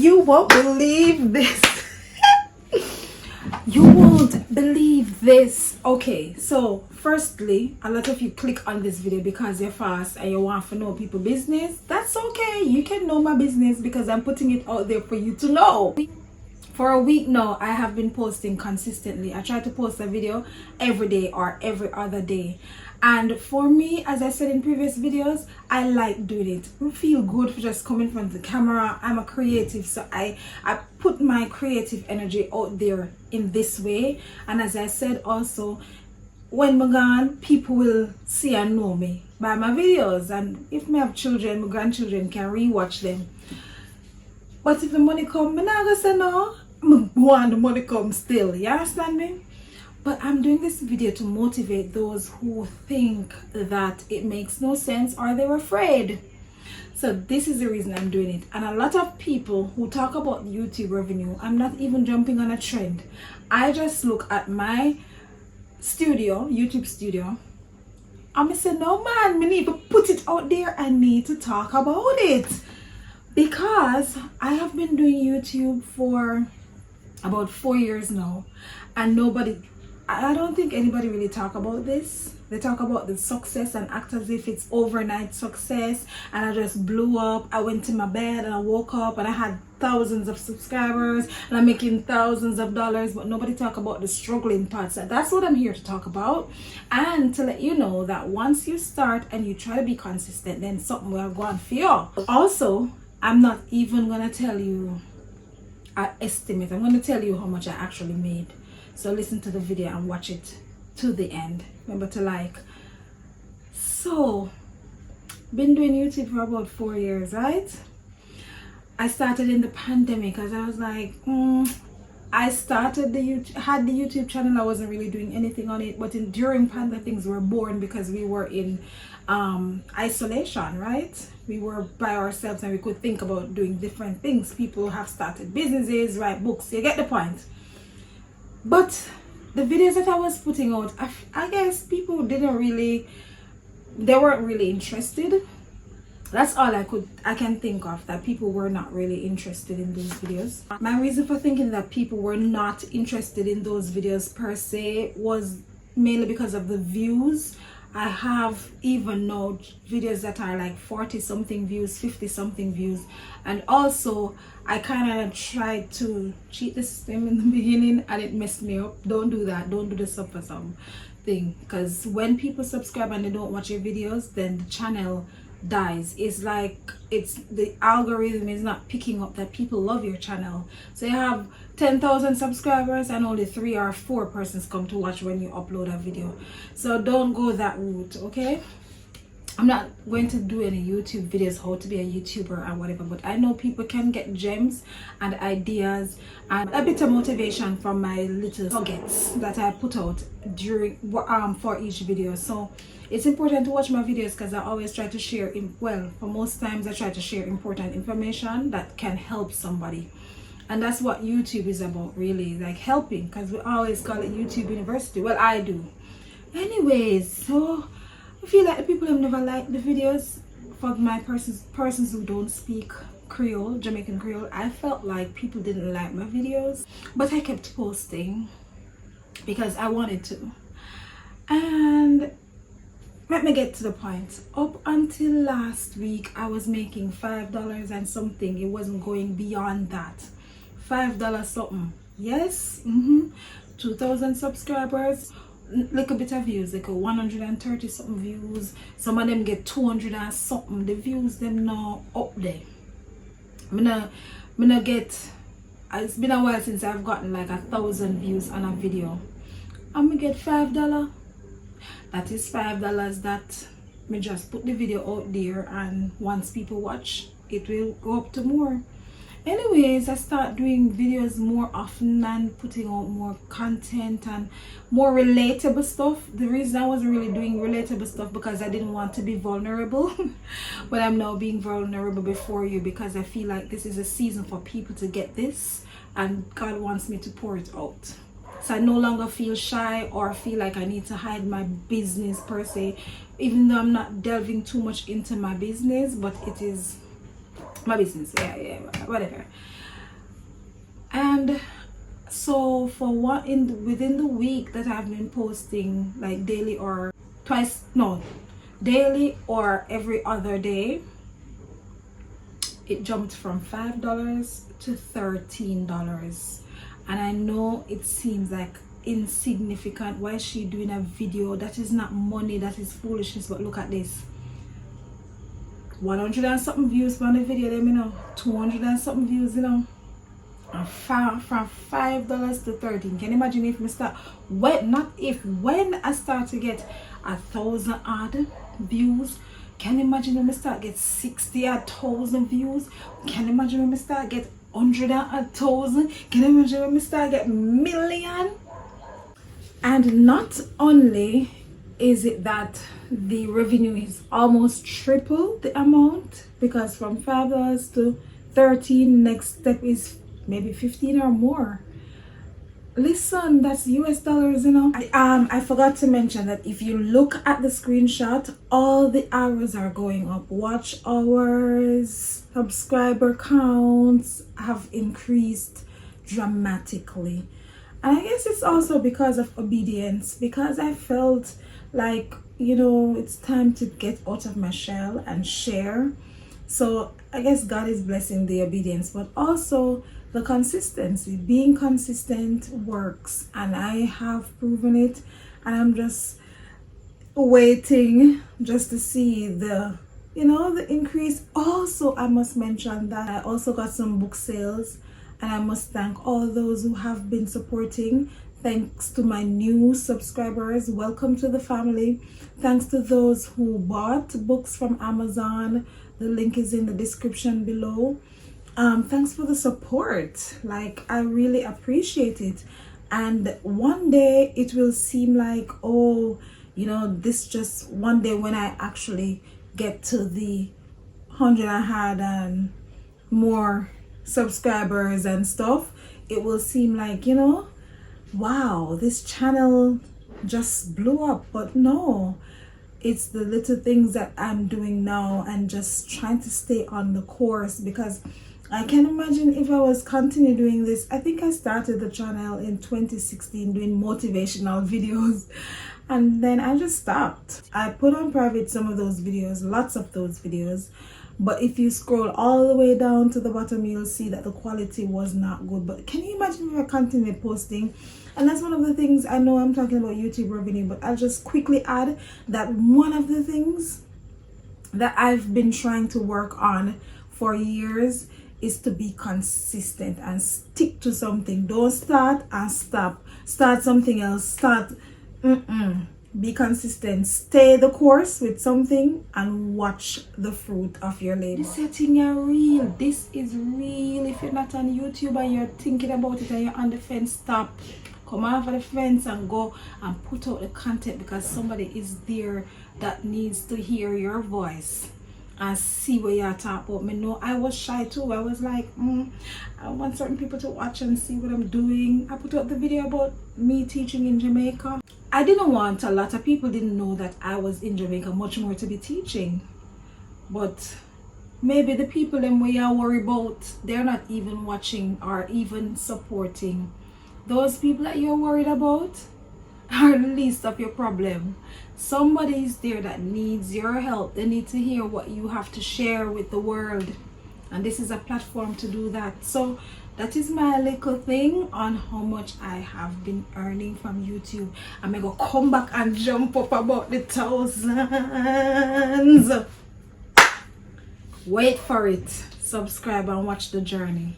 You won't believe this. You won't believe this. Okay, so firstly, a lot of you click on this video because you're fast and you want to know people business. That's okay. You can know my business because I'm putting it out there for you to know. For a week now, I have been posting consistently. I try to post a video every day or every other day. And for me, as I said in previous videos, I like doing it. I feel good for just coming from the camera. I'm a creative, so I put my creative energy out there in this way. And as I said also, when I'm gone, people will see and know me by my videos. And if I have children, my grandchildren can rewatch them. But if the money come, I'm not gonna say no. I want the money come still. You understand me? But I'm doing this video to motivate those who think that it makes no sense or they're afraid. So this is the reason I'm doing it. And a lot of people who talk about YouTube revenue, I'm not even jumping on a trend. I just look at my studio, YouTube studio, and I say, no man, I need to put it out there. I need to talk about it. Because I have been doing YouTube for about 4 years now, and I don't think anybody really talk about this. They talk about the success and act as if it's overnight success, and I just blew up. I went to my bed and I woke up and I had thousands of subscribers and I'm making thousands of dollars, but nobody talk about the struggling parts. That's what I'm here to talk about, and to let you know that once you start and you try to be consistent, then something will go on for you. Also, I'm not even gonna tell you an estimate. I'm gonna tell you how much I actually made. So listen to the video and watch it to the end. Remember to like. So, been doing YouTube for about 4 years, right? I started in the pandemic because I was like, I started had the YouTube channel. I wasn't really doing anything on it, but during pandemic things were born because we were in isolation, right? We were by ourselves and we could think about doing different things. People have started businesses, write books. You get the point. But the videos that I was putting out, I guess people they weren't really interested. That's all I can think of, that people were not really interested in those videos. My reason for thinking that people were not interested in those videos per se was mainly because of the views. I have even now videos that are like 40 something views, 50 something views, and also I kind of tried to cheat the system in the beginning and it messed me up. Don't do that. Don't do the sub for some thing, because when people subscribe and they don't watch your videos, then the channel dies. It's like the algorithm is not picking up that people love your channel. So you have 10,000 subscribers and only 3 or 4 persons come to watch when you upload a video. So don't go that route, okay? I'm not going to do any YouTube videos how to be a YouTuber or whatever, but I know people can get gems and ideas and a bit of motivation from my little nuggets that I put out during for each video. So it's important to watch my videos because I always try to share for most times I try to share important information that can help somebody. And that's what YouTube is about, really, like helping, because we always call it YouTube University. Well, I do. Anyways, so I feel like the people have never liked the videos for my persons who don't speak Creole, Jamaican Creole. I felt like people didn't like my videos, but I kept posting because I wanted to. And let me get to the point. Up until last week, I was making $5 and something. It wasn't going beyond that. $5 something. Yes. 2,000 subscribers. Little bit of views, like 130 something views. Some of them get 200 and something. The views them now up there. Me get. It's been a while since I've gotten like 1,000 views on a video. I'm gonna get $5. That is $5 that me just put the video out there, and once people watch, it will go up to more. Anyways, I start doing videos more often and putting out more content and more relatable stuff. The reason I wasn't really doing relatable stuff because I didn't want to be vulnerable. But I'm now being vulnerable before you because I feel like this is a season for people to get this, and God wants me to pour it out. So I no longer feel shy or feel like I need to hide my business per se, even though I'm not delving too much into my business, but it is my business. Yeah, whatever. And so for within the week that I've been posting like daily or daily or every other day, it jumped from $5 to $13. And I know it seems like insignificant. Why is she doing a video? That is not money, that is foolishness. But look at this, 100 and something views on the video, let me know. 200 and something views, you know. And from $5 to 13. Can you imagine if when I start to get 1,000 odd views? Can you imagine when I start get 60,000 views? Can you imagine when I start get 100,000? Can you imagine when I start get million? And not only is it that the revenue is almost triple the amount, because from $5 to 13, next step is maybe 15 or more. Listen, that's US dollars, you know. I forgot to mention that if you look at the screenshot, all the arrows are going up. Watch hours, subscriber counts have increased dramatically. And I guess it's also because of obedience, because I felt like, you know, it's time to get out of my shell and share. So I guess God is blessing the obedience, but also the consistency. Being consistent works, and I have proven it, and I'm just waiting just to see the, you know, the increase. Also, I must mention that I also got some book sales, and I must thank all those who have been supporting. Thanks to my new subscribers, welcome to the family. Thanks to those who bought books from Amazon, the link is in the description below. Thanks for the support. Like, I really appreciate it. And one day it will seem like, oh, you know, this just one day when I actually get to the 100 I had and more subscribers and stuff, it will seem like, you know, wow, this channel just blew up. But no, it's the little things that I'm doing now and just trying to stay on the course, because I can imagine if I was continue doing this. I think I started the channel in 2016 doing motivational videos, and then I just stopped. I put on private some of those videos, lots of those videos, but if you scroll all the way down to the bottom, you'll see that the quality was not good. But can you imagine if I continued posting? And that's one of the things, I know I'm talking about YouTube revenue, but I'll just quickly add that one of the things that I've been trying to work on for years is to be consistent and stick to something. Don't start and stop. Start something else. Be consistent. Stay the course with something and watch the fruit of your labor. This setting are real. This is real. If you're not on YouTube and you're thinking about it and you're on the fence, stop. Come off of the fence and go and put out the content, because somebody is there that needs to hear your voice and see what you're talking about. Me know I was shy too. I was like, I want certain people to watch and see what I'm doing. I put out the video about me teaching in Jamaica. I didn't want a lot of people didn't know that I was in Jamaica, much more to be teaching. But maybe the people them we are worried about, they're not even watching or even supporting. Those people that you're worried about are the least of your problem. Somebody is there that needs your help. They need to hear what you have to share with the world, and this is a platform to do that. So that is my little thing on how much I have been earning from YouTube. I'm gonna come back and jump up about the thousands. Wait for it. Subscribe and watch the journey.